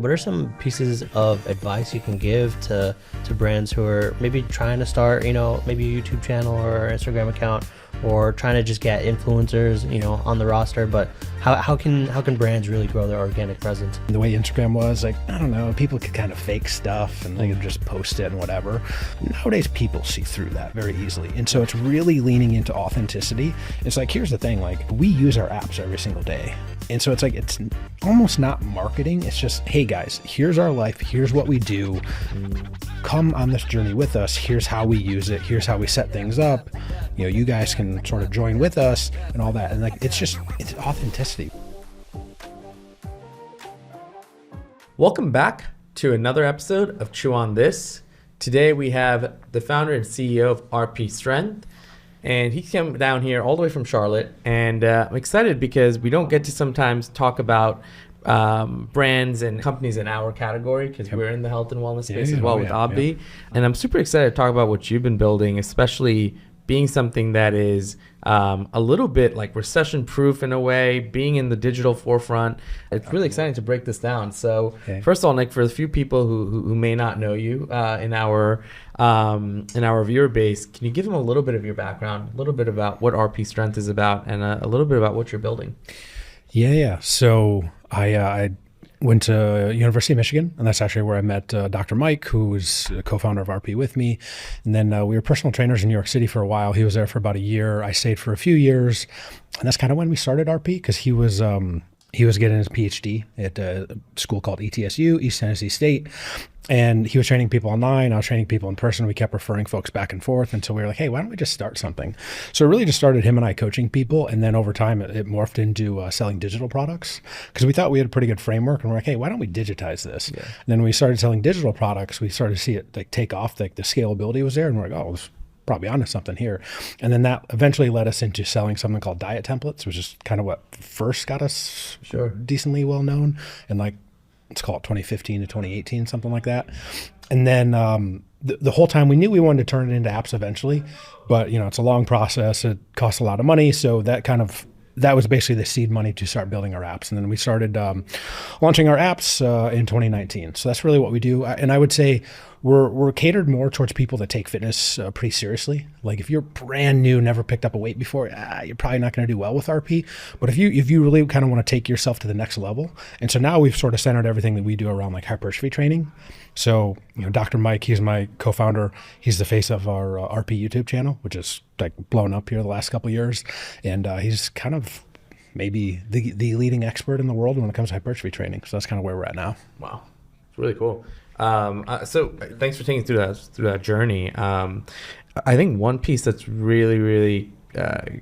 what are some pieces of advice you can give to brands who are maybe trying to start, maybe a YouTube channel or Instagram account, or trying to just get influencers, on the roster, but how can brands really grow their organic presence? The way Instagram was, I don't know, people could kind of fake stuff and they could just post it and whatever. Nowadays, people see through that very easily. And so it's really leaning into authenticity. It's here's the thing, we use our apps every single day. And so it's it's almost not marketing. It's just, hey guys, here's our life. Here's what we do. Come on this journey with us. Here's how we use it. Here's how we set things up. You guys can sort of join with us and all that. And it's authenticity. Welcome back to another episode of Chew on This. Today we have the founder and CEO of RP Strength. And he came down here all the way from Charlotte, and I'm excited because we don't get to sometimes talk about brands and companies in our category because we're in the health and wellness space as well with Obvi. And I'm super excited to talk about what you've been building, especially being something that is a little bit like recession proof in a way, being in the digital forefront. It's really exciting to break this down. So first of all, Nick, for the few people who may not know you in our viewer base, can you give them a little bit of your background, a little bit about what RP Strength is about, and a little bit about what you're building? Yeah. So I went to University of Michigan, and that's actually where I met Dr. Mike, who was a co-founder of RP with me. And then we were personal trainers in New York City for a while. He was there for about a year. I stayed for a few years. And that's kind of when we started RP, because he was getting his PhD at a school called ETSU, East Tennessee State. And he was training people online. I was training people in person. We kept referring folks back and forth until we were like, hey, why don't we just start something? So it really just started him and I coaching people. And then over time, it morphed into selling digital products, because we thought we had a pretty good framework. And we're like, hey, why don't we digitize this? Yeah. And then when we started selling digital products, we started to see it take off. The scalability was there. And we're like, oh, it's probably onto something here. And then that eventually led us into selling something called diet templates, which is kind of what first got us decently well known. And let's call it 2015 to 2018, something like that. And then the whole time we knew we wanted to turn it into apps eventually, but it's a long process. It costs a lot of money. So that was basically the seed money to start building our apps. And then we started launching our apps in 2019. So that's really what we do. And I would say we're catered more towards people that take fitness pretty seriously. Like if you're brand new, never picked up a weight before, you're probably not going to do well with RP. But if you really kind of want to take yourself to the next level. And so now we've sort of centered everything that we do around hypertrophy training. So, Dr. Mike, he's my co-founder. He's the face of our RP YouTube channel, which is blown up here the last couple of years. And he's kind of maybe the leading expert in the world when it comes to hypertrophy training. So that's kind of where we're at now. Wow. It's really cool. So thanks for taking us through that journey. I think one piece that's really, really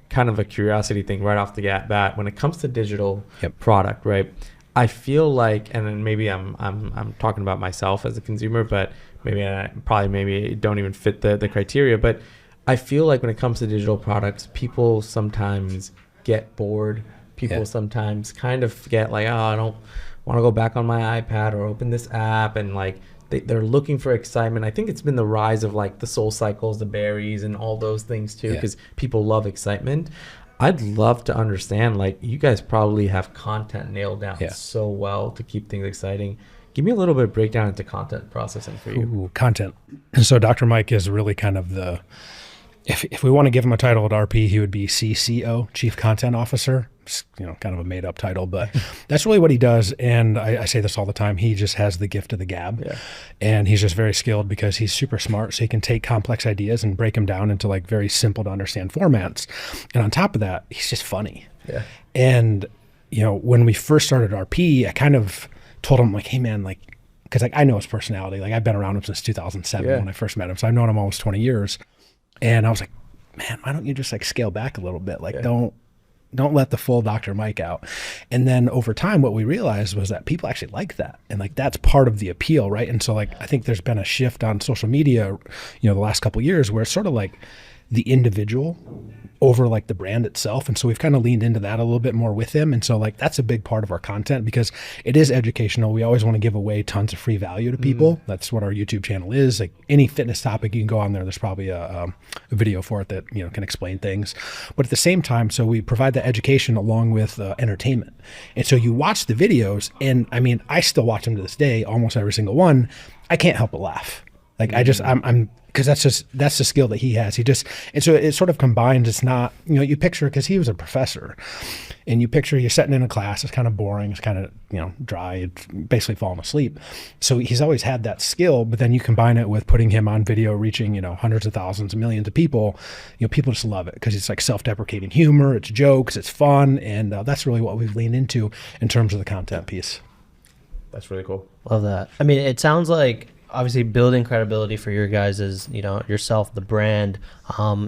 kind of a curiosity thing right off the bat when it comes to digital product, right? I feel like, and then maybe I'm talking about myself as a consumer, but maybe I maybe don't even fit the criteria. But I feel like when it comes to digital products, people sometimes get bored. People sometimes kind of forget I don't want to go back on my iPad or open this app, and they're looking for excitement. I think it's been the rise of the Soul Cycles, the berries, and all those things too, because people love excitement. I'd love to understand, you guys probably have content nailed down so well to keep things exciting. Give me a little bit of breakdown into content processing for you. Ooh, content. So Dr. Mike is really kind of if we want to give him a title at RP, he would be CCO, Chief Content Officer. It's, kind of a made up title, but that's really what he does. And I say this all the time. He just has the gift of the gab, and he's just very skilled because he's super smart. So he can take complex ideas and break them down into very simple to understand formats. And on top of that, he's just funny. Yeah. And, when we first started RP, I kind of told him hey man, because I know his personality. I've been around him since 2007 when I first met him. So I've known him almost 20 years. And I was like, man, why don't you just scale back a little bit? Don't let the full Dr. Mike out. And then over time, what we realized was that people actually like that. And that's part of the appeal, right? And so I think there's been a shift on social media, the last couple of years where it's sort of the individual over like the brand itself. And so we've kind of leaned into that a little bit more with him. And so like that's a big part of our content because it is educational. We always want to give away tons of free value to people. That's what our YouTube channel is. Like any fitness topic, you can go on there. There's probably a video for it that, you know, can explain things. But at the same time, so we provide the education along with entertainment. And so you watch the videos, and I mean, I still watch them to this day, almost every single one. I can't help but laugh. Like I'm because that's the skill that he has. And so it sort of combines. It's not, you know, you picture, because he was a professor, and you picture you're sitting in a class, it's kind of boring, it's kind of, you know, dry, it's basically falling asleep. So he's always had that skill, but then you combine it with putting him on video, reaching, you know, hundreds of thousands, millions of people. You know, people just love it because it's like self-deprecating humor, it's jokes, it's fun, and that's really what we've leaned into in terms of the content piece. That's really cool. Love that. I mean, it sounds like obviously building credibility for your guys is, you know, yourself, the brand.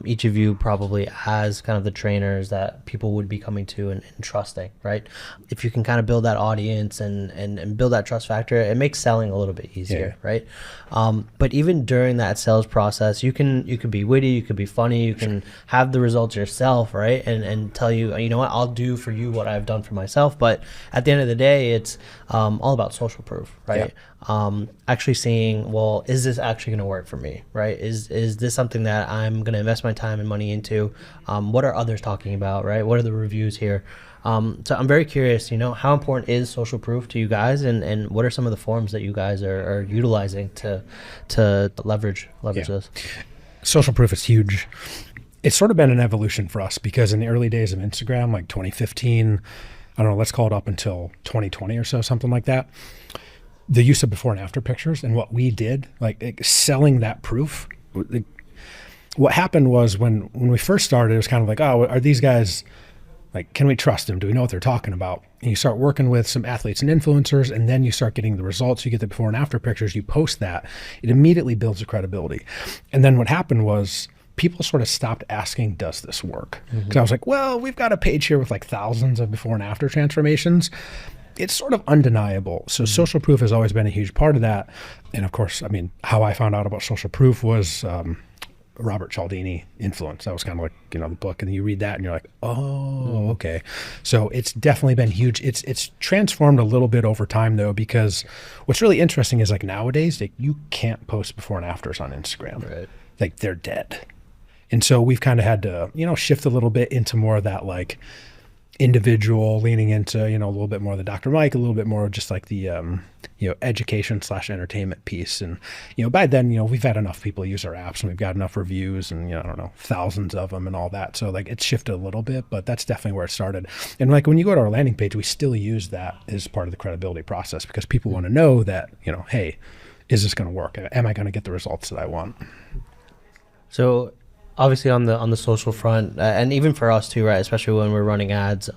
Each of you probably has kind of the trainers that people would be coming to and trusting, right? If you can kind of build that audience and build that trust factor, it makes selling a little bit easier, right? But even during that sales process, you can be witty, you could be funny, you can have the results yourself, right? And tell you, you know what, I'll do for you what I've done for myself. But at the end of the day, it's all about social proof, right? Actually seeing, well, is this actually going to work for me, right? Is this something that I'm going to invest my time and money into? What are others talking about, right? What are the reviews here? So I'm very curious, you know, how important is social proof to you guys, and what are some of the forms that you guys are utilizing to leverage this? Social proof is huge. It's sort of been an evolution for us because in the early days of Instagram, like 2015, I don't know, let's call it up until 2020 or so, something like that. The use of before and after pictures and what we did, like selling that proof. What happened was when we first started, it was kind of like, oh, are these guys, like, can we trust them? Do we know what they're talking about? And you start working with some athletes and influencers, and then you start getting the results. You get the before and after pictures, you post that. It immediately builds the credibility. And then what happened was people sort of stopped asking, does this work? Because I was like, well, we've got a page here with like thousands of before and after transformations. It's sort of undeniable. So social proof has always been a huge part of that. And of course, I mean, how I found out about social proof was Robert Cialdini influence. That was kind of like, you know, the book, and you read that and you're like, oh, okay. So it's definitely been huge. It's transformed a little bit over time though, because what's really interesting is like nowadays, like, you can't post before and afters on Instagram. Right. Like, they're dead. And so we've kind of had to, you know, shift a little bit into more of that like individual, leaning into, you know, a little bit more of the Dr. Mike, a little bit more just like the, you know, education / entertainment piece. And, you know, by then, you know, we've had enough people use our apps and we've got enough reviews and, you know, I don't know, thousands of them and all that. So like it's shifted a little bit, but that's definitely where it started. And like when you go to our landing page, we still use that as part of the credibility process because people want to know that, you know, hey, is this going to work? Am I going to get the results that I want? So obviously on the social front, and even for us too, right, especially when we're running ads,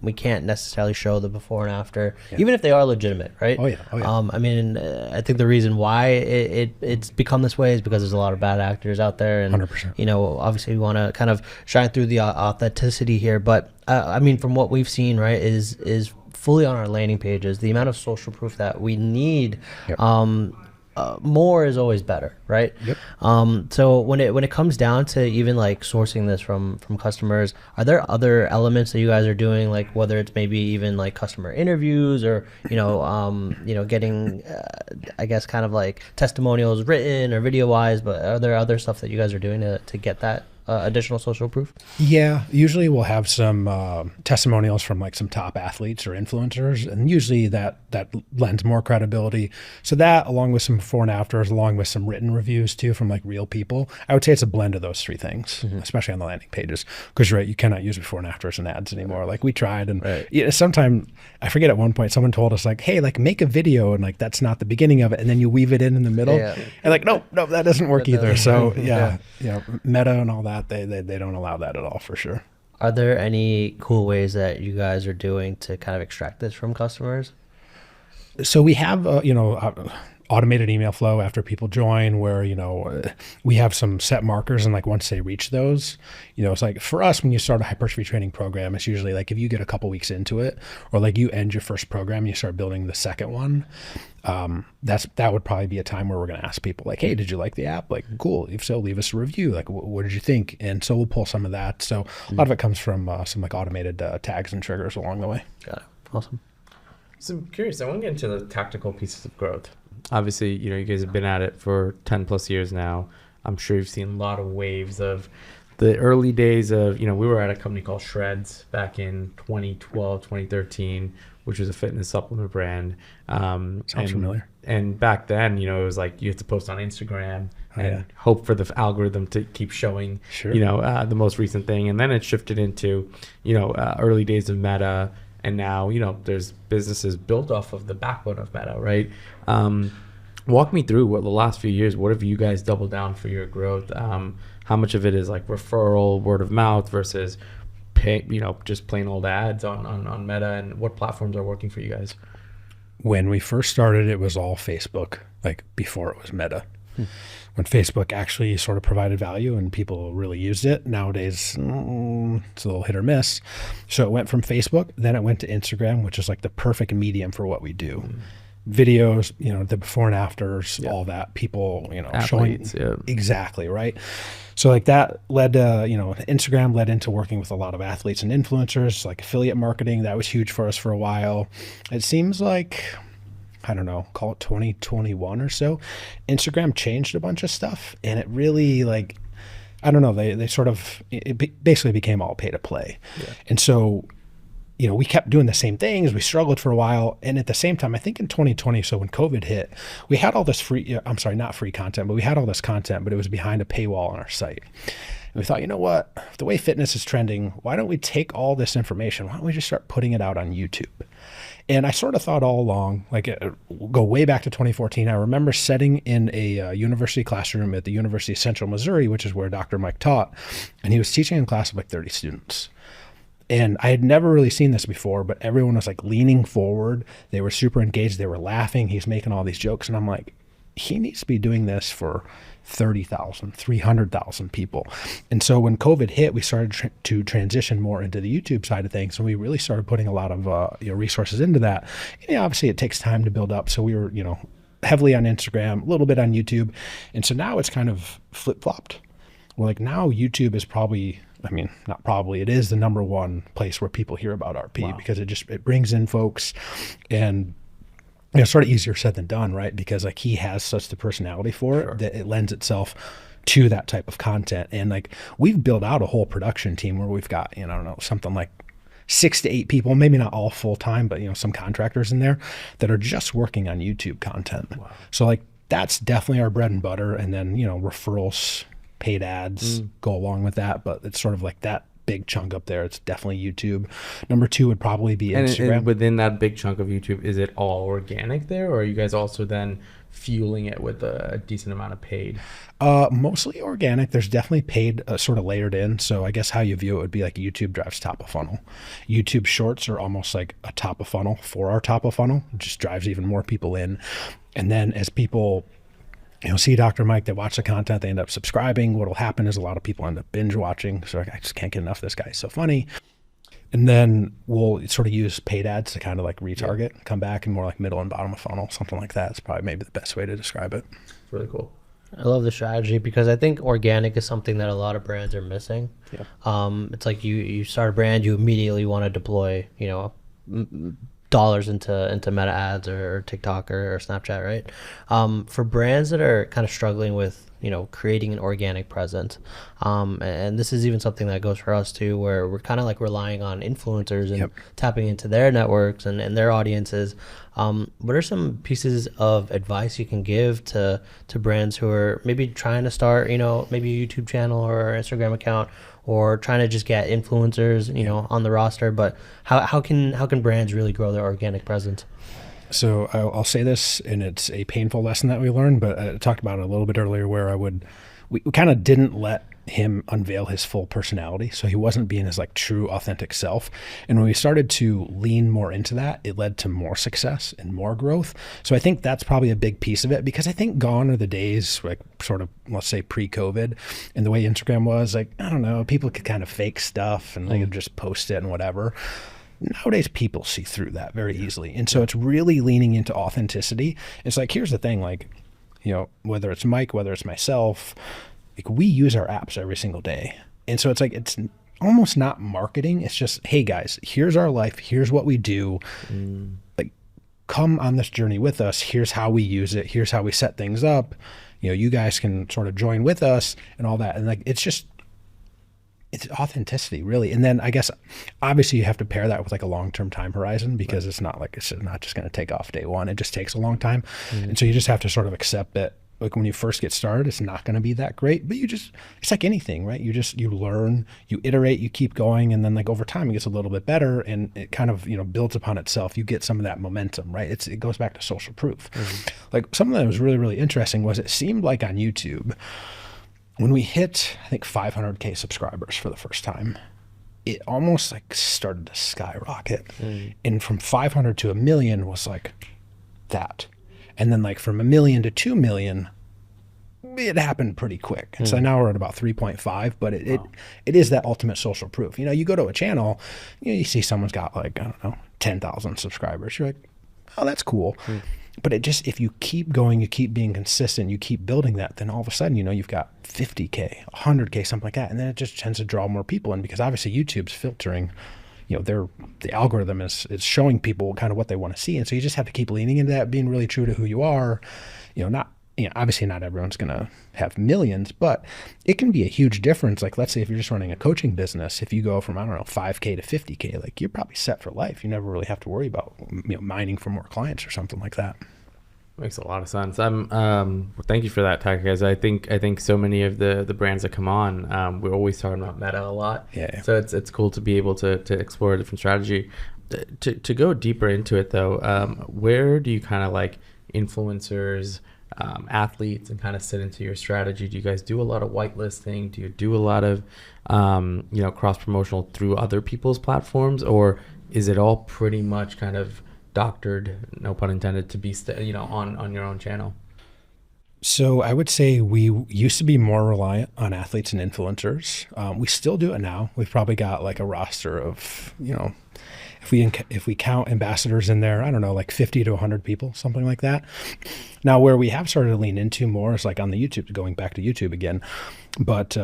we can't necessarily show the before and after, even if they are legitimate, right? Oh yeah. I mean, I think the reason why it's become this way is because there's a lot of bad actors out there, and 100%. You know, obviously we want to kind of shine through the authenticity here, but I mean, from what we've seen, right, is fully on our landing pages, the amount of social proof that we need. More is always better, right? So when it comes down to even like sourcing this from customers, are there other elements that you guys are doing, like whether it's maybe even like customer interviews or you know getting I guess kind of like testimonials written or video wise, but are there other stuff that you guys are doing to get that additional social proof? Yeah, usually we'll have some testimonials from like some top athletes or influencers, and usually that lends more credibility. So that, along with some before and afters, along with some written reviews too from like real people, I would say it's a blend of those three things, especially on the landing pages. Because you're right, you cannot use before and afters in ads anymore. Like we tried, and you know, sometime I forget at one point someone told us like, hey, like make a video and like that's not the beginning of it, and then you weave it in the middle, and like no, that doesn't work either. So yeah, you know, Meta and all that. They don't allow that at all, for sure. Are there any cool ways that you guys are doing to kind of extract this from customers? So we have, you know, automated email flow after people join, where we have some set markers, and like once they reach those, it's like for us, when you start a hypertrophy training program, it's usually like if you get a couple weeks into it, or like you end your first program and you start building the second one, that would probably be a time where we're going to ask people like, hey, did you like the app? Like, cool, if so, leave us a review. Like, what did you think? And so we'll pull some of that. So a lot of it comes from some like automated tags and triggers along the way. Got it. Awesome. So I'm curious, I want to get into the tactical pieces of growth. Obviously, you guys have been at it for 10 plus years now. I'm sure you've seen a lot of waves of the early days of, we were at a company called Shreds back in 2012, 2013, which was a fitness supplement brand. Sounds familiar. And back then, it was like you had to post on Instagram and hope for the algorithm to keep showing, the most recent thing. And then it shifted into, early days of Meta. And now, there's businesses built off of the backbone of Meta, right? Walk me through what the last few years, what have you guys doubled down for your growth? How much of it is like referral, word of mouth versus pay, just plain old ads on Meta, and what platforms are working for you guys? When we first started, it was all Facebook, like before it was Meta. When Facebook actually sort of provided value and people really used it. Nowadays, it's a little hit or miss. So it went from Facebook, then it went to Instagram, which is like the perfect medium for what we do. Videos, the before and afters, all that, people, Athletes, showing exactly, right? So like that led to, Instagram led into working with a lot of athletes and influencers, like affiliate marketing. That was huge for us for a while. It seems like, I don't know, call it 2021 or so, Instagram changed a bunch of stuff, and it really they sort of, it basically became all pay to play. And so, we kept doing the same things. We struggled for a while. And at the same time, I think in 2020, so when COVID hit, we had all this not free content, but we had all this content, but it was behind a paywall on our site. And we thought, what, the way fitness is trending, why don't we take all this information? Why don't we just start putting it out on YouTube? And I sort of thought all along, go way back to 2014. I remember sitting in a university classroom at the University of Central Missouri, which is where Dr. Mike taught, and he was teaching in a class of like 30 students. And I had never really seen this before, but everyone was like leaning forward. They were super engaged. They were laughing. He's making all these jokes. And I'm like, he needs to be doing this for 30,000, 300,000 people. And so when COVID hit, we started to transition more into the YouTube side of things. And we really started putting a lot of resources into that. And obviously it takes time to build up. So we were, heavily on Instagram, a little bit on YouTube. And so now it's kind of flip-flopped. Well, like now YouTube is probably, not probably, it is the number one place where people hear about RP. Wow. Because it brings in folks, and sort of easier said than done, right? Because like he has such the personality for it that it lends itself to that type of content. And like we've built out a whole production team where we've got, I don't know, something like 6 to 8 people, maybe not all full time, but some contractors in there that are just working on YouTube content. Wow. So like that's definitely our bread and butter. And then, referrals, paid ads go along with that, but it's sort of like that big chunk up there. It's definitely YouTube. Number 2 would probably be Instagram. And within that big chunk of YouTube, is it all organic there, or are you guys also then fueling it with a decent amount of paid? Mostly organic. There's definitely paid sort of layered in. So I guess how you view it would be like YouTube drives top of funnel. YouTube shorts are almost like a top of funnel for our top of funnel. It just drives even more people in. And then as people see Dr. Mike, they watch the content, they end up subscribing. What'll happen is a lot of people end up binge watching. So I just can't get enough of this guy. He's so funny. And then we'll sort of use paid ads to kind of like retarget, come back and more like middle and bottom of funnel, something like that. It's probably maybe the best way to describe it. Really cool. I love the strategy because I think organic is something that a lot of brands are missing. Yeah. It's like you start a brand, you immediately want to deploy, dollars into Meta ads or TikTok or Snapchat, right? For brands that are kind of struggling with creating an organic presence, and this is even something that goes for us too, where we're kind of like relying on influencers and tapping into their networks and their audiences. What are some pieces of advice you can give to brands who are maybe trying to start maybe a YouTube channel or Instagram account, or trying to just get influencers on the roster, but how can brands really grow their organic presence? So I'll say this, and it's a painful lesson that we learned, but I talked about it a little bit earlier, where we kind of didn't let him unveil his full personality. So he wasn't being his like true authentic self. And when we started to lean more into that, it led to more success and more growth. So I think that's probably a big piece of it, because I think gone are the days like sort of, let's say pre-COVID, and the way Instagram was like, I don't know, people could kind of fake stuff and they could just post it and whatever. Nowadays, people see through that very easily. And so it's really leaning into authenticity. It's like, here's the thing, like, you know, whether it's Mike, whether it's myself, like we use our apps every single day. And so it's like, it's almost not marketing. It's just, hey guys, here's our life. Here's what we do. Like, come on this journey with us. Here's how we use it. Here's how we set things up. You know, you guys can sort of join with us and all that. And like, it's just, it's authenticity really. And then I guess obviously you have to pair that with like a long-term time horizon, because it's not like, it's not just going to take off day one. It just takes a long time. And so you just have to sort of accept that like when you first get started, it's not going to be that great, but it's like anything, right? You learn, you iterate, you keep going. And then like over time it gets a little bit better, and it kind of, you know, builds upon itself. You get some of that momentum, right? It goes back to social proof. Like something that was really, really interesting was it seemed like on YouTube, when we hit, I think 500K subscribers for the first time, it almost like started to skyrocket. And from 500 to a million was like that. And then like from 1 million to 2 million, it happened pretty quick. And so now we're at about 3.5, but it is that ultimate social proof. You know, you go to a channel, you know, you see someone's got like, I don't know, 10,000 subscribers. You're like, oh, that's cool. But it just, if you keep going, you keep being consistent, you keep building that, then all of a sudden, you know, you've got 50K, 100K, something like that. And then it just tends to draw more people in, because obviously YouTube's filtering, you know, the algorithm is showing people kind of what they want to see. And so you just have to keep leaning into that, being really true to who you are. You know, obviously not everyone's going to have millions, but it can be a huge difference. Like, let's say if you're just running a coaching business, if you go from, I don't know, 5K to 50K, like you're probably set for life. You never really have to worry about, you know, mining for more clients or something like that. Makes a lot of sense. Thank you for that, Ty, guys. I think so many of the brands that come on, we're always talking about meta a lot. Yeah. So it's cool to be able to explore a different strategy. To go deeper into it though, where do you kind of like influencers, athletes, and kind of sit into your strategy? Do you guys do a lot of whitelisting? Do you do a lot of you know, cross promotional through other people's platforms, or is it all pretty much kind of doctored, no pun intended, to be you know, on your own channel? So I would say we used to be more reliant on athletes and influencers. We still do it now. We've probably got like a roster of, you know, if we count ambassadors in there, I don't know, like 50 to 100 people, something like that. Now, where we have started to lean into more is like on the YouTube, going back to YouTube again. But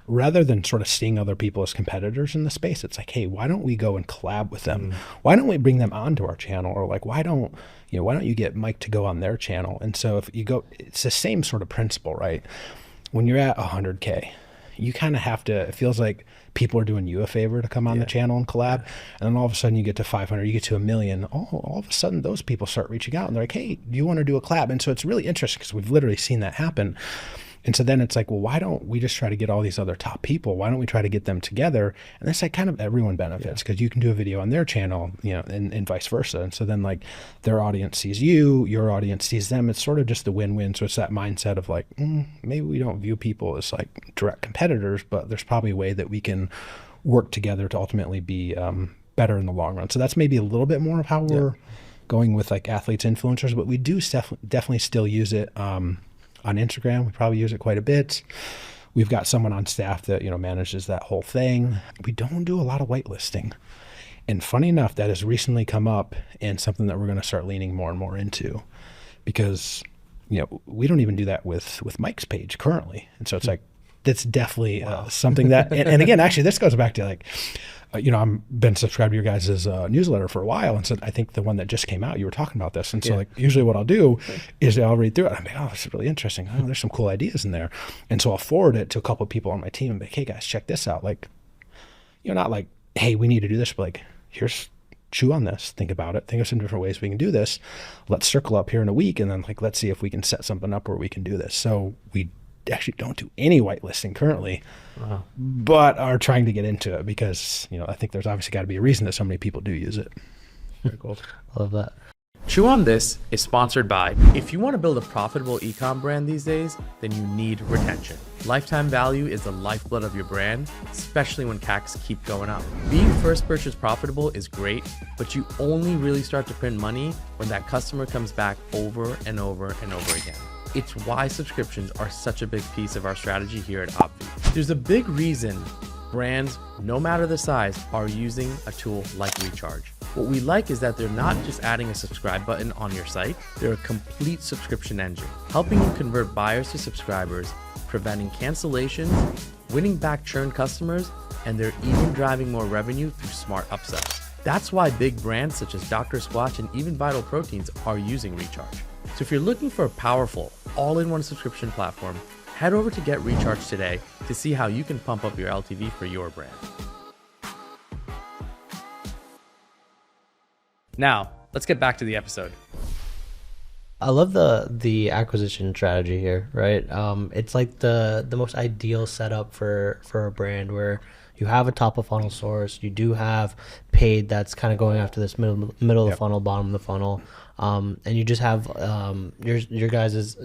rather than sort of seeing other people as competitors in the space, it's like, hey, why don't we go and collab with them? Why don't we bring them onto our channel? Or like, why don't you get Mike to go on their channel? And so if you go, it's the same sort of principle, right? When you're at 100K, you kind of have to, it feels like people are doing you a favor to come on the channel and collab. And then all of a sudden you get to 500, you get to 1 million. All of a sudden those people start reaching out and they're like, hey, do you want to do a collab? And so it's really interesting because we've literally seen that happen. And so then it's like, well, why don't we just try to get all these other top people? Why don't we try to get them together? And that's like kind of everyone benefits, because you can do a video on their channel, you know, and vice versa. And so then like their audience sees you, your audience sees them. It's sort of just a win-win. So it's that mindset of like, maybe we don't view people as like direct competitors, but there's probably a way that we can work together to ultimately be better in the long run. So that's maybe a little bit more of how we're going with like athletes, influencers, but we do definitely still use it. On Instagram, we probably use it quite a bit. We've got someone on staff that, you know, manages that whole thing. We don't do a lot of whitelisting. And funny enough, that has recently come up and something that we're going to start leaning more and more into, because, you know, we don't even do that with Mike's page currently. And so it's like, that's definitely something that, and again, actually this goes back to like, you know, I've been subscribed to your guys' newsletter for a while. And so I think the one that just came out, you were talking about this. And so like, usually what I'll do is I'll read through it. I'm like, oh, this is really interesting. Oh, there's some cool ideas in there. And so I'll forward it to a couple of people on my team and be like, hey guys, check this out. Like, you know, not like, hey, we need to do this, but like, here's, chew on this, think about it, think of some different ways we can do this. Let's circle up here in a week. And then like, let's see if we can set something up where we can do this. So we actually don't do any whitelisting currently, but are trying to get into it because, you know, I think there's obviously got to be a reason that so many people do use it. Very cool. I love that. Chew on This is sponsored by, if you want to build a profitable e-com brand these days, then you need retention. Lifetime value is the lifeblood of your brand, especially when CACs keep going up. Being first purchase profitable is great, but you only really start to print money when that customer comes back over and over and over again. It's why subscriptions are such a big piece of our strategy here at Obvi. There's a big reason brands, no matter the size, are using a tool like Recharge. What we like is that they're not just adding a subscribe button on your site, they're a complete subscription engine, helping you convert buyers to subscribers, preventing cancellations, winning back churn customers, and they're even driving more revenue through smart upsells. That's why big brands such as Dr. Squatch and even Vital Proteins are using Recharge. So if you're looking for a powerful, all-in-one subscription platform, head over to Get Recharge today to see how you can pump up your LTV for your brand. Now, let's get back to the episode. I love the acquisition strategy here, right? It's like the most ideal setup for a brand where you have a top of funnel source, you do have paid that's kind of going after this middle of the funnel, bottom of the funnel, and you just have your guys'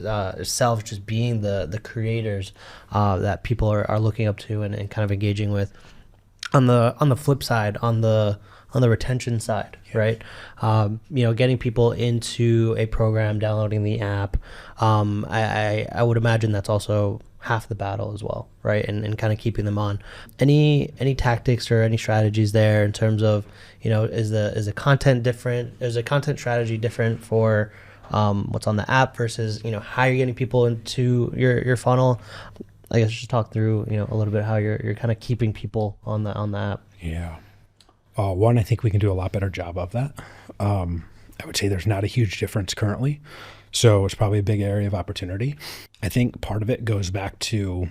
self just being the creators that people are looking up to and kind of engaging with. On the flip side, on the retention side, right? Getting people into a program, downloading the app. I would imagine that's also half the battle as well, right? And kind of keeping them on. Any tactics or any strategies there in terms of, is the content different? Is the content strategy different for what's on the app versus, how you're getting people into your funnel? I guess just talk through, a little bit how you're kind of keeping people on the app. Yeah. One, I think we can do a lot better job of that. I would say there's not a huge difference currently. So it's probably a big area of opportunity. I think part of it goes back to,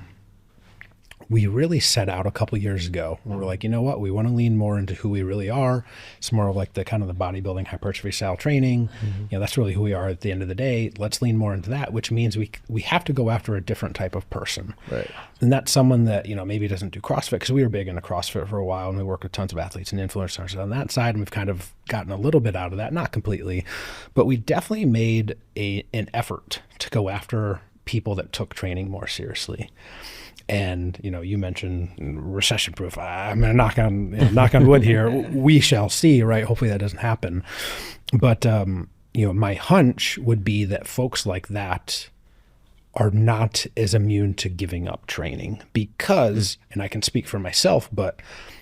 we really set out a couple years ago. We were like, you know what, we want to lean more into who we really are. It's more of like the kind of the bodybuilding hypertrophy style training. That's really who we are at the end of the day. Let's lean more into that, which means we have to go after a different type of person. Right. And that's someone that, maybe doesn't do CrossFit, because we were big into CrossFit for a while and we worked with tons of athletes and influencers on that side. And we've kind of gotten a little bit out of that, not completely, but we definitely made an effort to go after people that took training more seriously. And, you mentioned recession proof. I'm going to knock on wood here. We shall see, right? Hopefully that doesn't happen. But, my hunch would be that folks like that are not as immune to giving up training because, and I can speak for myself,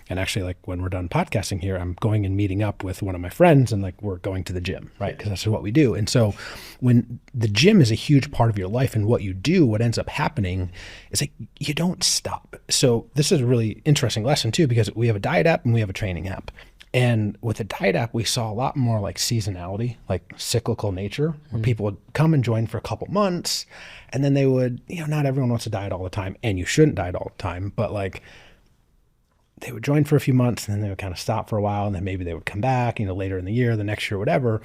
and actually, like when we're done podcasting here, I'm going and meeting up with one of my friends and like we're going to the gym, right? Because that's what we do. And so when the gym is a huge part of your life and what you do, what ends up happening is like you don't stop. So this is a really interesting lesson too, because we have a diet app and we have a training app. And with the diet app, we saw a lot more like seasonality, like cyclical nature, where people would come and join for a couple months and then they would, not everyone wants to diet all the time, and you shouldn't diet all the time, but like they would join for a few months and then they would kind of stop for a while and then maybe they would come back, later in the year, the next year, whatever.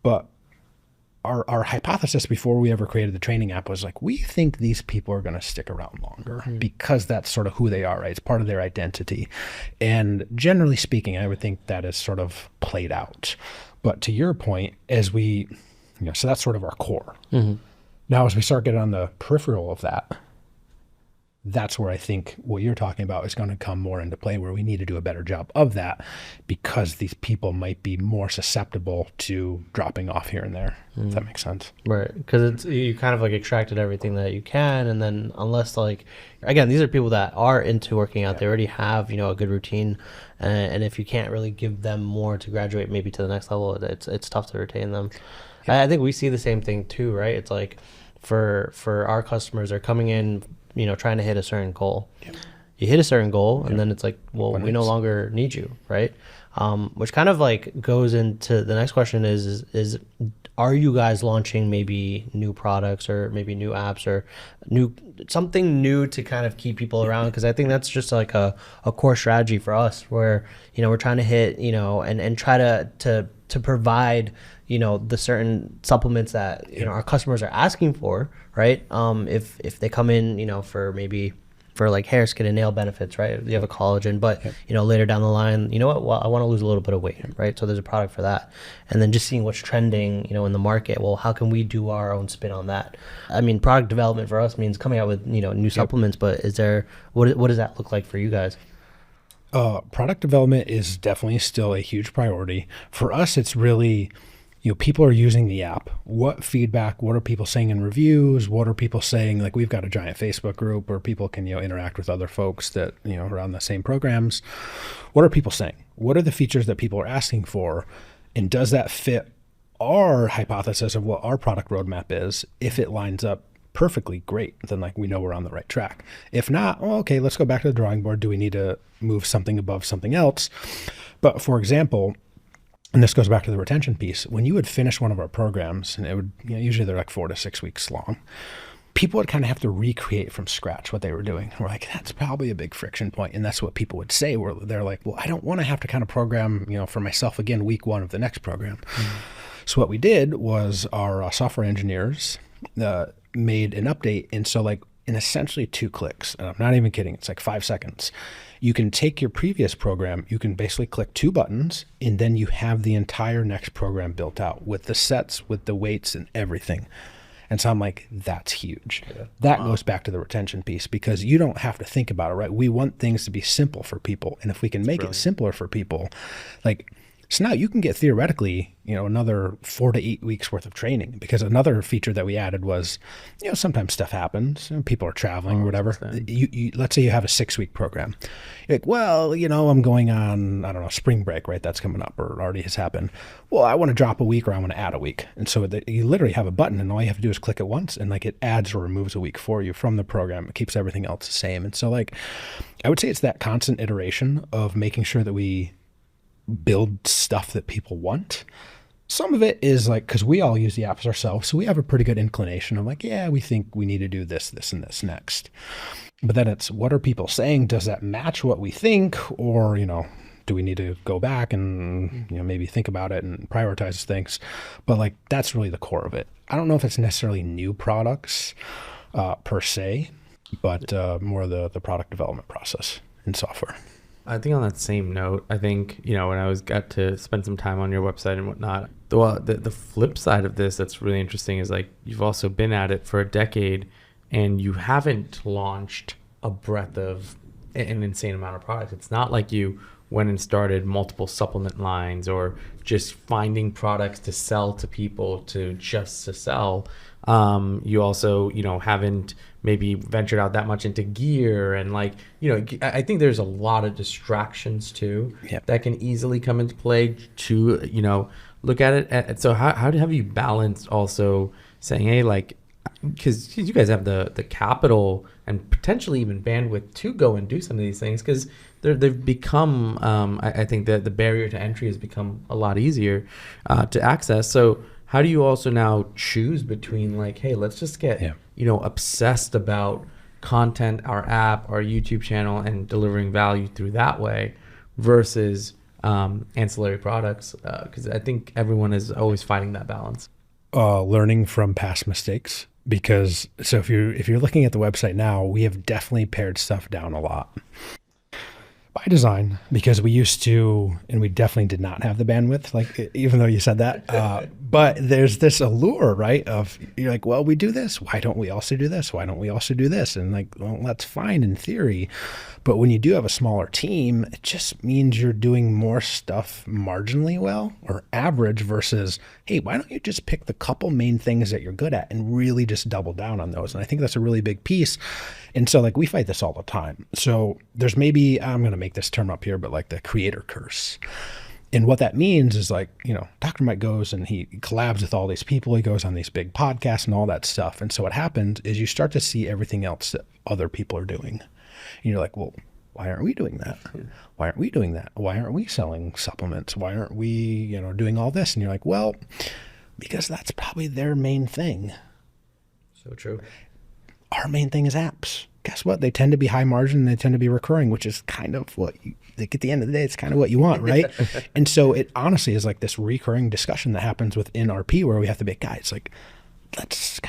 But our hypothesis before we ever created the training app was like, we think these people are going to stick around longer because that's sort of who they are, right? It's part of their identity. And generally speaking, I would think that is sort of played out. But to your point, as we, so that's sort of our core. Now, as we start getting on the peripheral of that, that's where I think what you're talking about is going to come more into play, where we need to do a better job of that because these people might be more susceptible to dropping off here and there. If that makes sense. Right. Because you kind of like extracted everything that you can. And then unless again, these are people that are into working out. They already have, a good routine. And if you can't really give them more to graduate maybe to the next level, it's tough to retain them. Yeah. I think we see the same thing too, right? It's like for our customers, they're coming in, trying to hit a certain goal. You hit a certain goal and then it's like, well, we no longer need you, right? Which kind of like goes into the next question is are you guys launching maybe new products or maybe new apps or something new to kind of keep people around? Because I think that's just like a core strategy for us where, we're trying to hit, and try to provide, the certain supplements that, our customers are asking for, right? If they come in, for maybe for like hair, skin, and nail benefits, right? You have a collagen, but later down the line, you know what? Well, I want to lose a little bit of weight, right? So there's a product for that. And then just seeing what's trending, in the market. Well, how can we do our own spin on that? I mean, product development for us means coming out with, new supplements, but what does that look like for you guys? Product development is definitely still a huge priority. For us, it's really, people are using the app. What feedback, what are people saying in reviews? What are people saying? Like, we've got a giant Facebook group where people can, interact with other folks that, are on the same programs. What are people saying? What are the features that people are asking for? And does that fit our hypothesis of what our product roadmap is? If it lines up perfectly, great, then we know we're on the right track. If not, well, okay, let's go back to the drawing board. Do we need to move something above something else? But for example, and this goes back to the retention piece, when you would finish one of our programs, and it would, usually they're 4 to 6 weeks long, people would kind of have to recreate from scratch what they were doing. We're like, that's probably a big friction point. And that's what people would say, where they're like, well, I don't want to have to kind of program, for myself again, week 1 of the next program. Mm-hmm. So what we did was our software engineers made an update. And so in essentially 2 clicks, and I'm not even kidding, it's 5 seconds. You can take your previous program, you can basically click 2 buttons, and then you have the entire next program built out with the sets, with the weights and everything. And so I'm like, that's huge. Yeah. That goes back to the retention piece, because you don't have to think about it, right? We want things to be simple for people. And if we can make it simpler for people, so now you can get theoretically, another 4 to 8 weeks worth of training, because another feature that we added was, sometimes stuff happens, people are traveling or whatever. You let's say you have a 6-week program. You're like, well, I'm going on, I don't know, spring break, right? That's coming up or already has happened. Well, I want to drop a week or I want to add a week. And so you literally have a button, and all you have to do is click it once, and it adds or removes a week for you from the program. It keeps everything else the same. And so I would say it's that constant iteration of making sure that we build stuff that people want. Some of it is because we all use the apps ourselves, so we have a pretty good inclination of we think we need to do this, this, and this next. But then it's, what are people saying? Does that match what we think? Or, do we need to go back and, maybe think about it and prioritize things? But that's really the core of it. I don't know if it's necessarily new products per se, but more the product development process in software. I think on that same note, I think, when I got to spend some time on your website and whatnot, the flip side of this that's really interesting is you've also been at it for a decade, and you haven't launched a breadth of an insane amount of products. It's not like you went and started multiple supplement lines or just finding products to sell to people to sell. You also, haven't maybe ventured out that much into gear, and I think there's a lot of distractions too that can easily come into play to, look at it. So how have you balanced also saying, hey, because you guys have the capital and potentially even bandwidth to go and do some of these things, because they've become, I think that the barrier to entry has become a lot easier to access. So how do you also now choose between hey, let's just get, obsessed about content, our app, our YouTube channel, and delivering value through that way versus ancillary products? Because I think everyone is always fighting that balance. Learning from past mistakes, because so if you're looking at the website now, we have definitely pared stuff down a lot. By design, because we used to, and we definitely did not have the bandwidth, even though you said that, but there's this allure, right, of you're like, well, we do this, why don't we also do this? Why don't we also do this? And well, that's fine in theory, but when you do have a smaller team, it just means you're doing more stuff marginally well or average versus, hey, why don't you just pick the couple main things that you're good at and really just double down on those? And I think that's a really big piece. And so we fight this all the time. So there's maybe, I'm going to make this term up here, but the creator curse. And what that means is Dr. Mike goes and he collabs with all these people. He goes on these big podcasts and all that stuff. And so what happens is you start to see everything else that other people are doing. And you're like, well, why aren't we doing that? Why aren't we doing that? Why aren't we selling supplements? Why aren't we, doing all this? And you're like, well, because that's probably their main thing. So true. Our main thing is apps. Guess what? They tend to be high margin. They tend to be recurring, which is kind of what at the end of the day, it's kind of what you want, right? And so it honestly is this recurring discussion that happens within RP where we have to be, guys, let's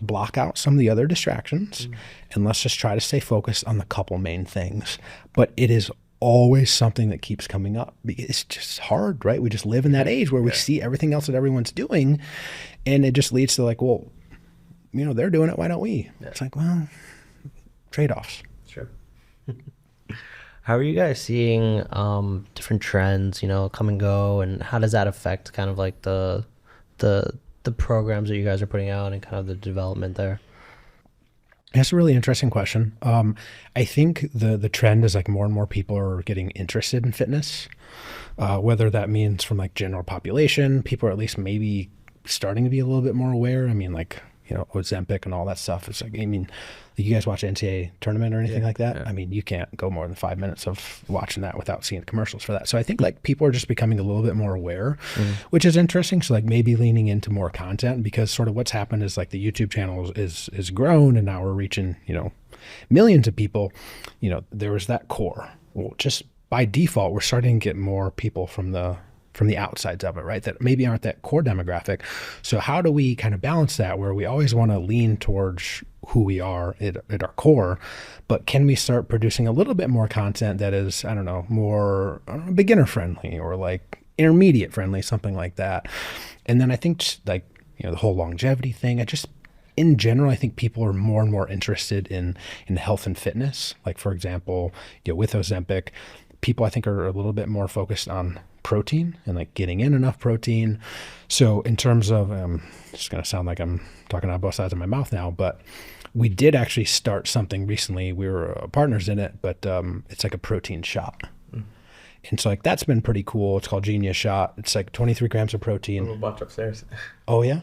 block out some of the other distractions and let's just try to stay focused on the couple main things. But it is always something that keeps coming up. It's just hard, right? We just live in that age where we see everything else that everyone's doing, and it just leads to like, well, they're doing it, why don't we? It's like, well, trade-offs. Sure. How are you guys seeing different trends, come and go, and how does that affect kind of like the programs that you guys are putting out and kind of the development there? That's a really interesting question. I think the trend is like more and more people are getting interested in fitness, whether that means from like general population, people are at least maybe starting to be a little bit more aware. I mean, like, Ozempic and all that stuff. It's like, you guys watch NCAA tournament or anything like that? Yeah. I mean, you can't go more than 5 minutes of watching that without seeing commercials for that. So I think like people are just becoming a little bit more aware, which is interesting. So like maybe leaning into more content, because sort of what's happened is like the YouTube channel is grown and now we're reaching, millions of people. There was that core. Well, just by default, we're starting to get more people from the outsides of it, right? That maybe aren't that core demographic. So how do we kind of balance that where we always want to lean towards who we are at our core, but can we start producing a little bit more content that is, I don't know, more beginner friendly or like intermediate friendly, something like that. And then I think like, the whole longevity thing, in general, I think people are more and more interested in health and fitness. Like for example, with Ozempic, people I think are a little bit more focused on protein and like getting in enough protein. So in terms of, it's going to sound like I'm talking out both sides of my mouth now, but we did actually start something recently. We were partners in it, but it's like a protein shot. And so like that's been pretty cool. It's called Genius Shot. It's like 23 grams of protein. A bunch upstairs. Oh yeah?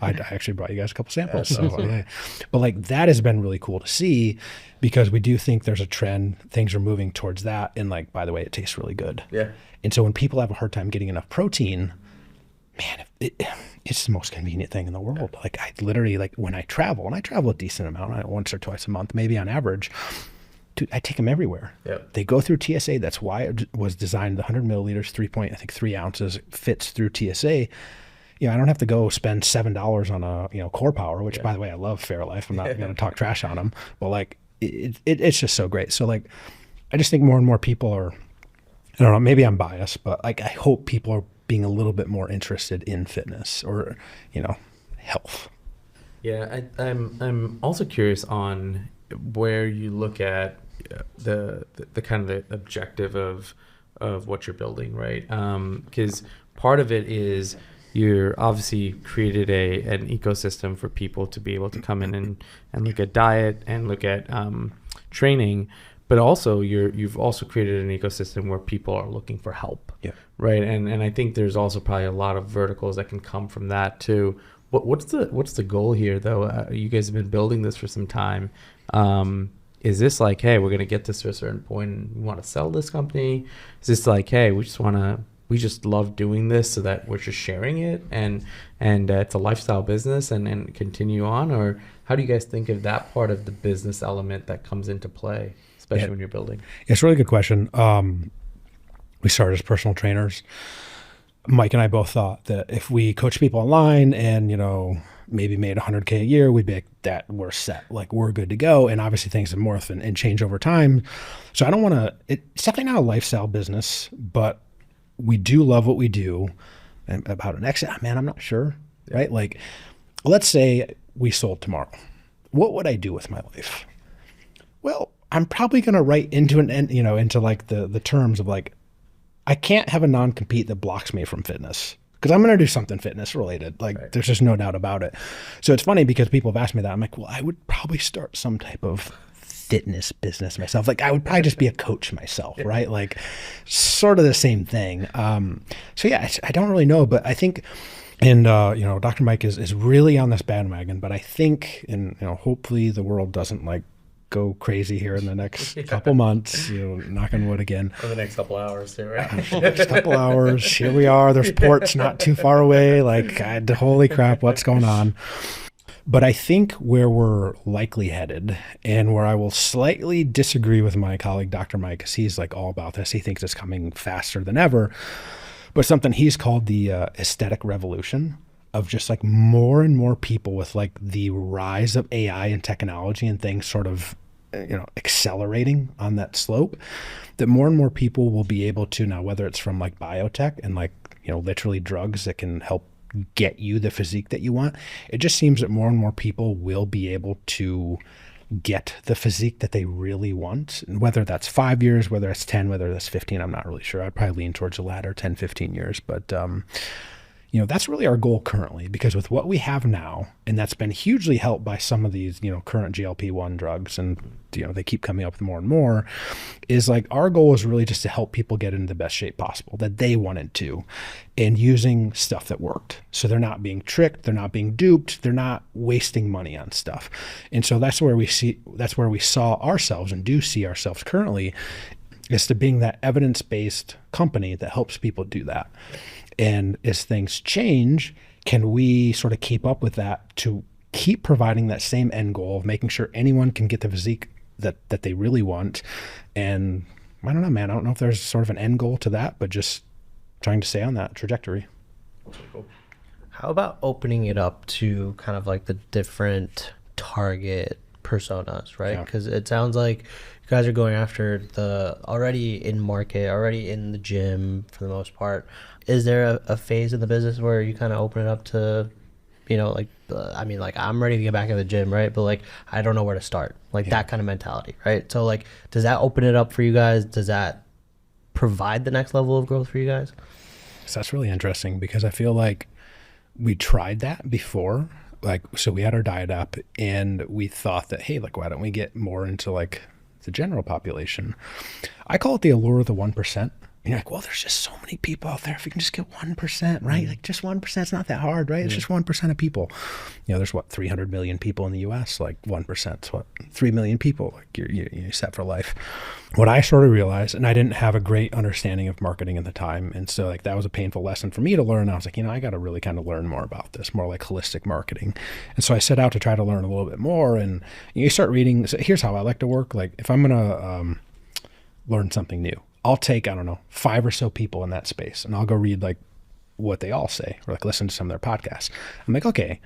I actually brought you guys a couple samples. Yeah. But like that has been really cool to see, because we do think there's a trend. Things are moving towards that. And like, by the way, it tastes really good. Yeah. And so when people have a hard time getting enough protein, man, it's the most convenient thing in the world. Like I literally, like when I travel, and I travel a decent amount, once or twice a month, maybe on average, dude, I take them everywhere. Yep. They go through TSA. That's why it was designed. The 100 milliliters, 3 ounces, fits through TSA. I don't have to go spend $7 on a Core Power, which by the way, I love Fairlife. I'm not going to talk trash on them, but like it's just so great. So like, I just think more and more people are, I don't know, maybe I'm biased, but like I hope people are being a little bit more interested in fitness or, health. Yeah, I'm also curious on where you look at the kind of the objective of what you're building, right? Because part of it is you're obviously created an ecosystem for people to be able to come in and look at diet and look at training, but also you've also created an ecosystem where people are looking for help, right? And I think there's also probably a lot of verticals that can come from that too. What's the goal here though? You guys have been building this for some time. Is this like, hey, we're gonna get this to a certain point and we want to sell this company? Is this like, hey, we just love doing this so that we're just sharing it and it's a lifestyle business and continue on? Or how do you guys think of that part of the business element that comes into play, especially when you're building? It's a really good question. We started as personal trainers. Mike and I both thought that if we coach people online and, maybe made $100K a year, we'd be like, that we're set, like we're good to go. And obviously things have morphed and change over time. So I don't want to, it's definitely not a lifestyle business, but we do love what we do. And about an exit, man, I'm not sure, right? Like, let's say we sold tomorrow. What would I do with my life? Well, I'm probably going to write into into like the terms of like, I can't have a non-compete that blocks me from fitness, because I'm going to do something fitness related. Like There's just no doubt about it. So it's funny because people have asked me that. I'm like, well, I would probably start some type of fitness business myself. Like I would probably just be a coach myself, right? Like sort of the same thing. So yeah, I don't really know, but I think, and Dr. Mike is really on this bandwagon, but I think, and hopefully the world doesn't like go crazy here in the next couple months, knock on wood again. For the next couple hours too, right? Next couple hours, here we are. There's ports not too far away. Like, holy crap, what's going on? But I think where we're likely headed, and where I will slightly disagree with my colleague, Dr. Mike, because he's like all about this. He thinks it's coming faster than ever. But something he's called the aesthetic revolution. of just like more and more people with like the rise of AI and technology and things sort of, accelerating on that slope, that more and more people will be able to now, whether it's from like biotech and like, literally drugs that can help get you the physique that you want. It just seems that more and more people will be able to get the physique that they really want. And whether that's 5 years, whether it's 10, whether that's 15, I'm not really sure. I'd probably lean towards the latter, 10, 15 years. But, that's really our goal currently, because with what we have now, and that's been hugely helped by some of these, current GLP-1 drugs, and, they keep coming up with more and more, is like our goal is really just to help people get into the best shape possible that they wanted to, and using stuff that worked. So they're not being tricked, they're not being duped, they're not wasting money on stuff. And so that's where we saw ourselves and do see ourselves currently, is to being that evidence-based company that helps people do that. And as things change, can we sort of keep up with that to keep providing that same end goal of making sure anyone can get the physique that they really want? And I don't know, man, I don't know if there's sort of an end goal to that, but just trying to stay on that trajectory. How about opening it up to kind of like the different target personas, right? Because it sounds like you guys are going after the already in market, already in the gym for the most part. Is there a phase in the business where you kind of open it up to, I'm ready to get back in the gym, right? But like, I don't know where to start, that kind of mentality, right? So like, does that open it up for you guys? Does that provide the next level of growth for you guys? So that's really interesting, because I feel like we tried that before. So we had our diet app, and we thought that, hey, why don't we get more into like the general population? I call it the allure of the 1%. And you're like, well, there's just so many people out there. If you can just get 1%, right? Like just 1%, it's not that hard, right? It's just 1% of people. There's 300 million people in the US, 1%, 3 million people. You're set for life. What I sort of realized, and I didn't have a great understanding of marketing at the time. And so that was a painful lesson for me to learn. I was like, I got to really kind of learn more about this, more like holistic marketing. And so I set out to try to learn a little bit more. And you start reading. So here's how I like to work. If I'm going to learn something new, I'll take, 5 or so people in that space, and I'll go read what they all say, or listen to some of their podcasts. I'm like, okay,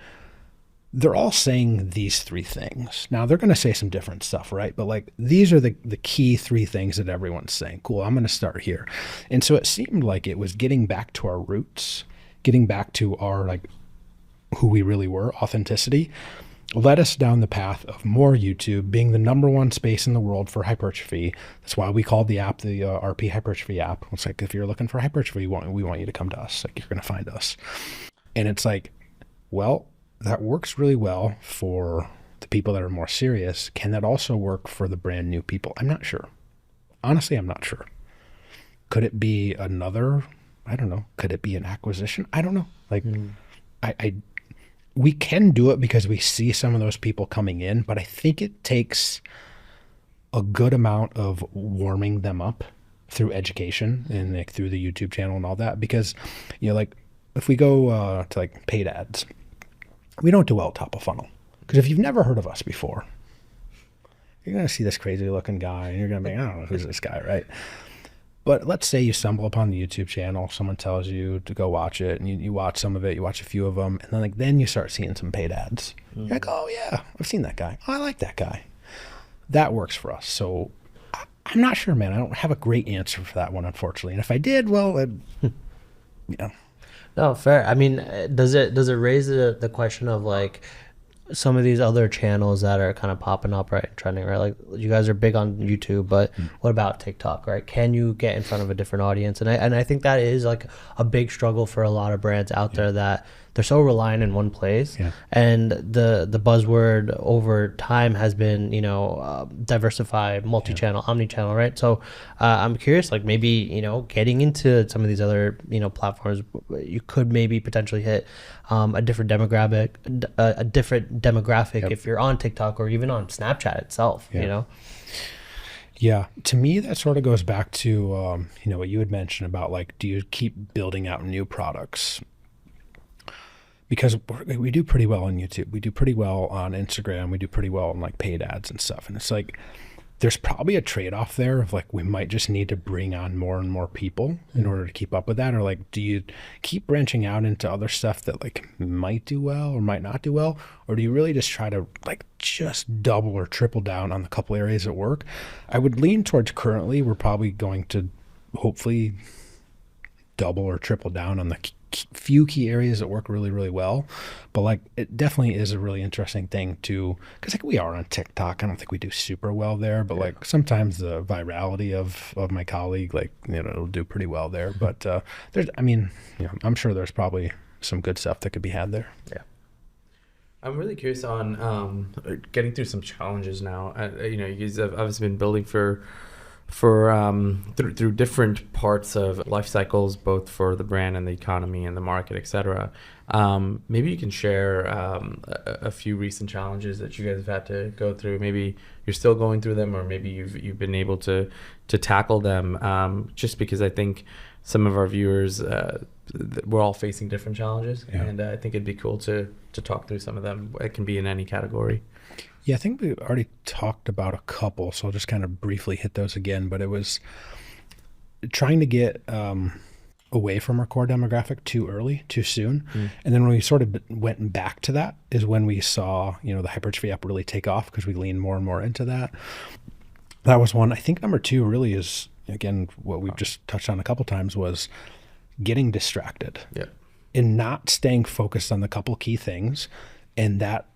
they're all saying these 3 things. Now they're going to say some different stuff, right? But these are the key 3 things that everyone's saying. Cool, I'm going to start here. And so it seemed like it was getting back to our roots, getting back to our who we really were, authenticity, led us down the path of more YouTube being the #1 space in the world for hypertrophy. That's why we called the app the RP Hypertrophy app. It's like, if you're looking for hypertrophy, we want you to come to us. You're going to find us. And it's like, well, that works really well for the people that are more serious. Can that also work for the brand new people? I'm not sure. Honestly, I'm not sure. Could it be another, I don't know. Could it be an acquisition? I don't know. We can do it because we see some of those people coming in, but I think it takes a good amount of warming them up through education and through the YouTube channel and all that. Because, if we go to paid ads, we don't do well top of funnel. Because if you've never heard of us before, you're going to see this crazy looking guy and you're going to be, I don't know, who's this guy, right? But let's say you stumble upon the YouTube channel, someone tells you to go watch it, and you watch some of it, you watch a few of them, and then then you start seeing some paid ads. You're like, oh yeah, I've seen that guy. Oh, I like that guy. That works for us. So I'm not sure, man. I don't have a great answer for that one, unfortunately. And if I did, well, No, fair. I mean, does it raise the question of some of these other channels that are kind of popping up, right, trending, right? You guys are big on YouTube, but what about TikTok, right? Can you get in front of a different audience? And I think that is a big struggle for a lot of brands out there, that they're so reliant in one place. And the buzzword over time has been, diversify, multi-channel, omni-channel, right? So I'm curious, maybe, getting into some of these other, platforms, you could maybe potentially hit a different demographic, if you're on TikTok or even on Snapchat itself, Yeah, to me, that sort of goes back to, what you had mentioned about do you keep building out new products? Because we do pretty well on YouTube. We do pretty well on Instagram. We do pretty well on paid ads and stuff. And it's there's probably a trade-off there of like, we might just need to bring on more and more people in order to keep up with that. Or like, do you keep branching out into other stuff that like might do well or might not do well? Or do you really just try to like just double or triple down on the couple areas at work? I would lean towards currently, we're probably going to hopefully double or triple down on the few key areas that work really, really well. But like, it definitely is a really interesting thing to, because like we are on TikTok. I don't think we do super well there, but like sometimes the virality of my colleague, like, you know, it'll do pretty well there. But there's, I mean, you know, I'm sure there's probably some good stuff that could be had there. Yeah. I'm really curious on getting through some challenges now. You know, you guys have obviously been building through different parts of life cycles, both for the brand and the economy and the market, etc. Maybe you can share a few recent challenges that you guys have had to go through. Maybe you're still going through them, or maybe you've been able to tackle them. Just because I think some of our viewers, we're all facing different challenges, and I think it'd be cool to talk through some of them. It can be in any category. Yeah, I think we already talked about a couple, so I'll just kind of briefly hit those again. But it was trying to get away from our core demographic too early, too soon. And then when we sort of went back to that is when we saw, you know, the Hypertrophy app really take off because we leaned more and more into that. That was one. I think number two really is, again, what we've just touched on a couple times, was getting distracted and not staying focused on the couple key things. And that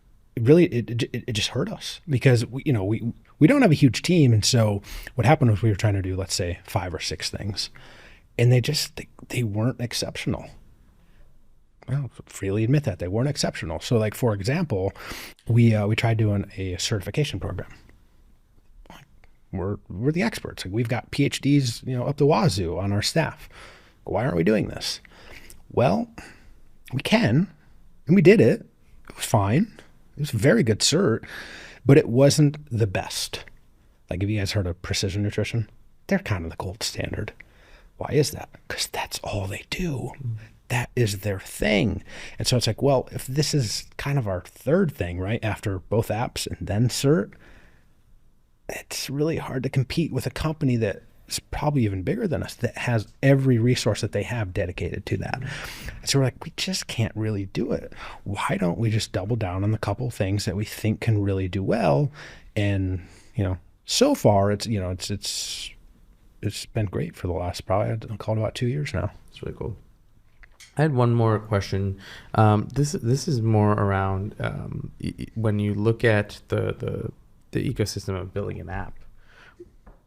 really, it just hurt us because we don't have a huge team. And so what happened was we were trying to do, let's say, 5 or 6 things, and they weren't exceptional. Well, freely admit that they weren't exceptional. So like, for example, we tried doing a certification program. We're the experts. Like, we've got PhDs, you know, up the wazoo on our staff. Why aren't we doing this? Well, we can, and we did it. It was fine. It was a very good cert, but it wasn't the best. Like, have you guys heard of precision nutrition? They're kind of the gold standard. Why is that? Because that's all they do. That is their thing. And so it's like, well, if this is kind of our third thing, right, after both apps and then cert, it's really hard to compete with a company that is probably even bigger than us, that has every resource that they have dedicated to that. And so we're like, we just can't really do it. Why don't we just double down on the couple things that we think can really do well? And, you know, so far it's been great for the last, probably, I'll call it about 2 years now. It's really cool. I had one more question. This is more around when you look at the ecosystem of building an app.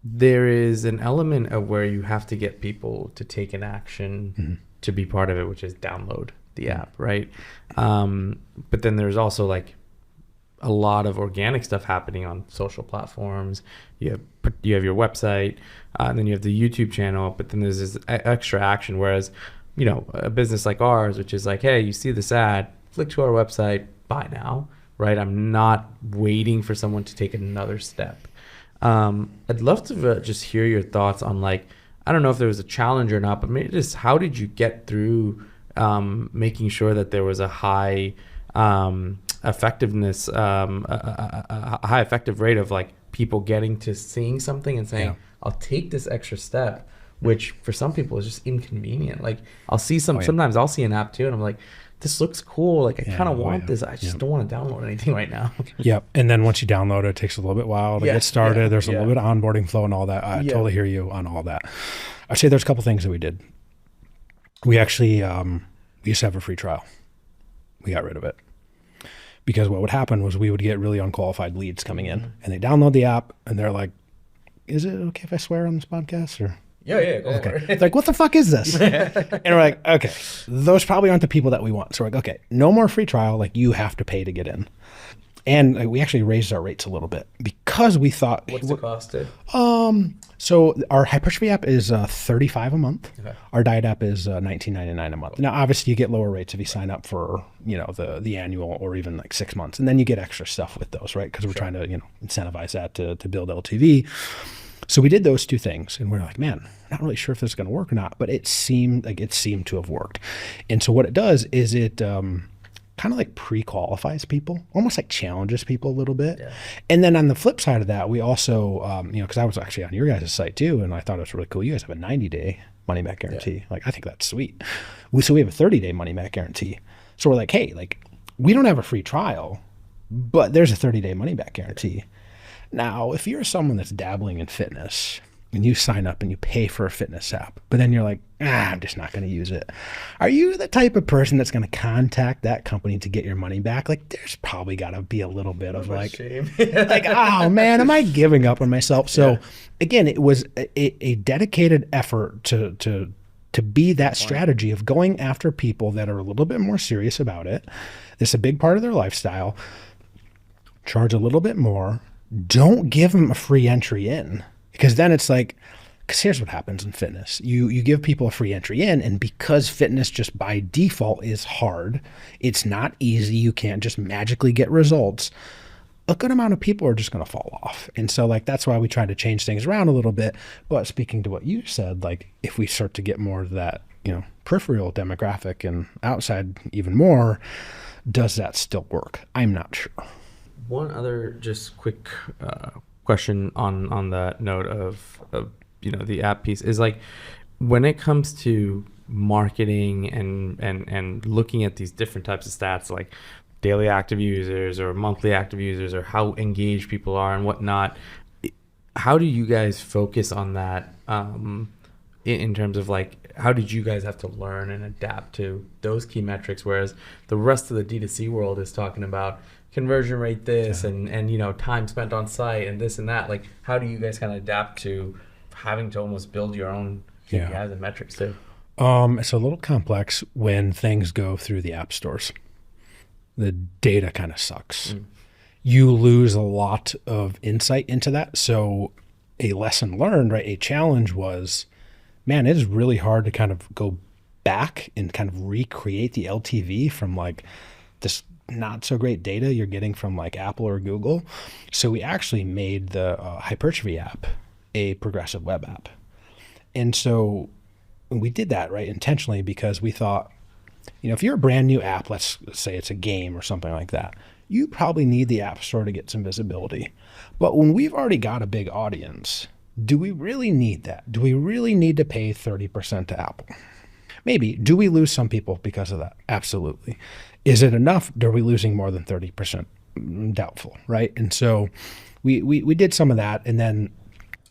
There is an element of where you have to get people to take an action to be part of it, which is download the app, right? But then there's also like a lot of organic stuff happening on social platforms. You have your website, and then you have the YouTube channel, but then there's this extra action. Whereas, you know, a business like ours, which is like, hey, you see this ad, click to our website, buy now, right? I'm not waiting for someone to take another step. I'd love to just hear your thoughts on, like, I don't know if there was a challenge or not, but maybe just how did you get through making sure that there was a high effectiveness, a high effective rate of like people getting to seeing something and saying, I'll take this extra step, which for some people is just inconvenient. Like, I'll see sometimes I'll see an app too, and I'm like, this looks cool. Like, I kind of want this. I just don't want to download anything right now. Yep. And then once you download it, it takes a little bit while to get started. There's a little bit of onboarding flow and all that. I totally hear you on all that. I'd say there's a couple things that we did. We actually, we used to have a free trial. We got rid of it. Because what would happen was we would get really unqualified leads coming in, and they download the app and they're like, is it okay if I swear on this podcast? Or Yeah, go for it. It's like, what the fuck is this? And we're like, okay, those probably aren't the people that we want. So we're like, okay, no more free trial. Like, you have to pay to get in. And we actually raised our rates a little bit because we thought, what's the cost? So our Hypertrophy app is $35 a month. Okay. Our diet app is $19.99 a month. Now, obviously, you get lower rates if you sign up for, you know, the annual or even like 6 months, and then you get extra stuff with those, right? Because we're trying to, you know, incentivize that to build LTV. So we did those two things, and we're like, man, not really sure if this is going to work or not, but it seemed to have worked. And so what it does is it kind of like pre-qualifies people, almost like challenges people a little bit. Yeah. And then on the flip side of that, we also, because I was actually on your guys' site too, and I thought it was really cool. You guys have a 90-day money back guarantee. Yeah. Like, I think that's sweet. So we have a 30-day money back guarantee. So we're like, hey, like, we don't have a free trial, but there's a 30-day money back guarantee. Now, if you're someone that's dabbling in fitness and you sign up and you pay for a fitness app, but then you're like, I'm just not going to use it. Are you the type of person that's going to contact that company to get your money back? Like, there's probably got to be a little bit of like, shame. like, oh man, am I giving up on myself? So again, it was a dedicated effort to be that strategy of going after people that are a little bit more serious about it. It's a big part of their lifestyle. Charge a little bit more. Don't give them a free entry in, because then it's like, because here's what happens in fitness. You give people a free entry in, and because fitness just by default is hard, it's not easy. You can't just magically get results. A good amount of people are just going to fall off. And so like, that's why we try to change things around a little bit. But speaking to what you said, like if we start to get more of that, peripheral demographic and outside even more, does that still work? I'm not sure. One other just quick question on that note of the app piece is like, when it comes to marketing and looking at these different types of stats, like daily active users or monthly active users or how engaged people are and whatnot, how do you guys focus on that in terms of like, how did you guys have to learn and adapt to those key metrics, whereas the rest of the D2C world is talking about conversion rate this and time spent on site and this and that? Like, how do you guys kind of adapt to having to almost build your own KPIs and metrics too? It's a little complex when things go through the app stores. The data kind of sucks. You lose a lot of insight into that. So a lesson learned, right? A challenge was, man, it is really hard to kind of go back and kind of recreate the LTV from like this not so great data you're getting from like Apple or Google. So we actually made the Hypertrophy app a progressive web app. And so we did that, right, intentionally, because we thought, if you're a brand new app, let's say it's a game or something like that, you probably need the app store to get some visibility. But when we've already got a big audience, do we really need that? Do we really need to pay 30% to Apple? Maybe. Do we lose some people because of that? Absolutely. Is it enough? Are we losing more than 30%? Doubtful, right? And so we did some of that, and then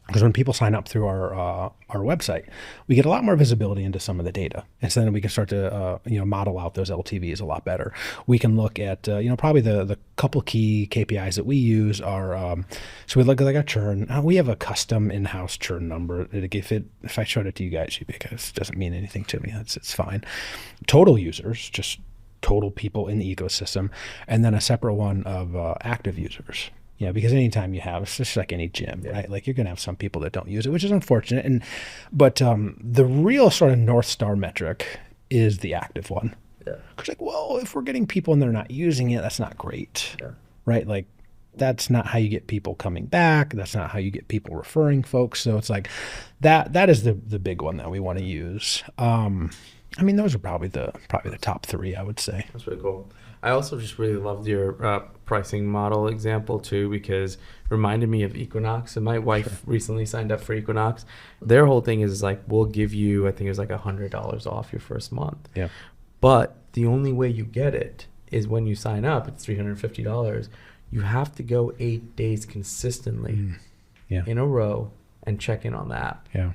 because when people sign up through our website, we get a lot more visibility into some of the data, and so then we can start to model out those LTVs a lot better. We can look at probably the couple key KPIs that we use are so we look at like our churn. We have a custom in-house churn number. If I showed it to you guys, you'd be like, it doesn't mean anything to me. It's fine. Total users, just total people in the ecosystem, and then a separate one of active users. Yeah, because anytime you have, it's just like any gym, right? Like you're going to have some people that don't use it, which is unfortunate. But the real sort of North Star metric is the active one. Yeah. Because like, well, if we're getting people and they're not using it, that's not great, right? Like that's not how you get people coming back. That's not how you get people referring folks. So it's like that is the big one that we want to use. Those are probably the top three, I would say. That's really cool. I also just really loved your pricing model example too, because it reminded me of Equinox. And my wife recently signed up for Equinox. Their whole thing is like, we'll give you, I think it was like $100 off your first month. Yeah. But the only way you get it is when you sign up. It's $350. You have to go 8 days consistently in a row and check in on the app. Yeah.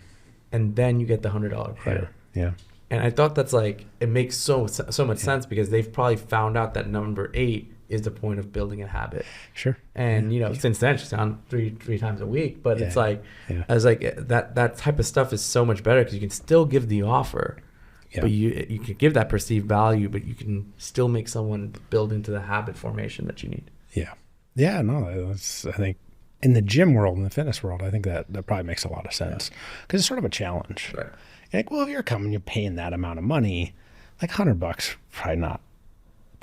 And then you get the $100 credit. Yeah. And I thought that's like, it makes so much sense, because they've probably found out that number 8 is the point of building a habit. Sure. And since then she's on three times a week, but it's like, I was like, that type of stuff is so much better, because you can still give the offer, but you can give that perceived value, but you can still make someone build into the habit formation that you need. Yeah. Yeah. No, I think in the gym world, in the fitness world, I think that probably makes a lot of sense, because it's sort of a challenge. Right. Like, well, if you're coming, you're paying that amount of money, like $100, probably not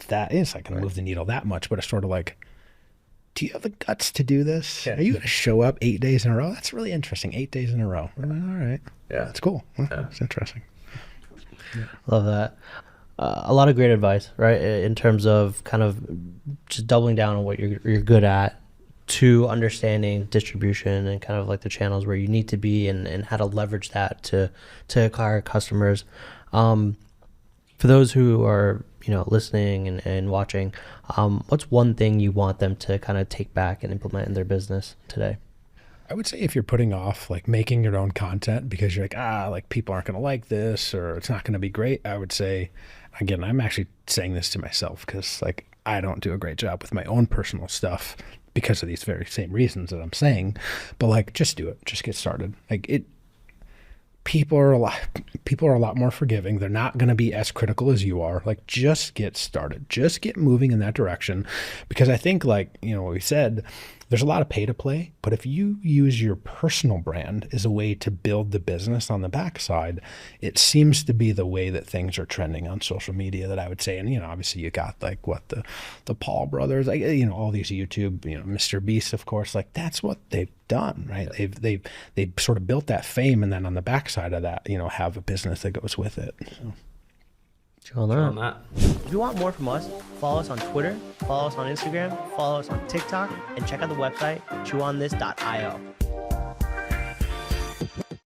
that is like going to move the needle that much, but it's sort of like, do you have the guts to do this? Yeah. Are you going to show up 8 days in a row? That's really interesting. 8 days in a row. All right. Yeah. That's cool. Well, that's interesting. Love that. a lot of great advice, right? In terms of kind of just doubling down on what you're good at, to understanding distribution and kind of like the channels where you need to be, and how to leverage that to acquire customers. For those who are, listening and watching, what's one thing you want them to kind of take back and implement in their business today? I would say if you're putting off like making your own content because you're like, like people aren't going to like this or it's not going to be great, I would say, again, I'm actually saying this to myself because like I don't do a great job with my own personal stuff because of these very same reasons that I'm saying, but like just do it, just get started. People are a lot more forgiving. They're not going to be as critical as you are. Like just get started, just get moving in that direction. Because I think like, what we said, there's a lot of pay to play, but if you use your personal brand as a way to build the business on the backside, it seems to be the way that things are trending on social media that I would say. And, obviously you got like the Paul brothers, like, all these YouTube, Mr. Beast, of course, like that's what they've done, right? They've sort of built that fame. And then on the backside of that, have a business that goes with it. So. Chew on that. If you want more from us, follow us on Twitter, follow us on Instagram, follow us on TikTok, and check out the website chewonthis.io.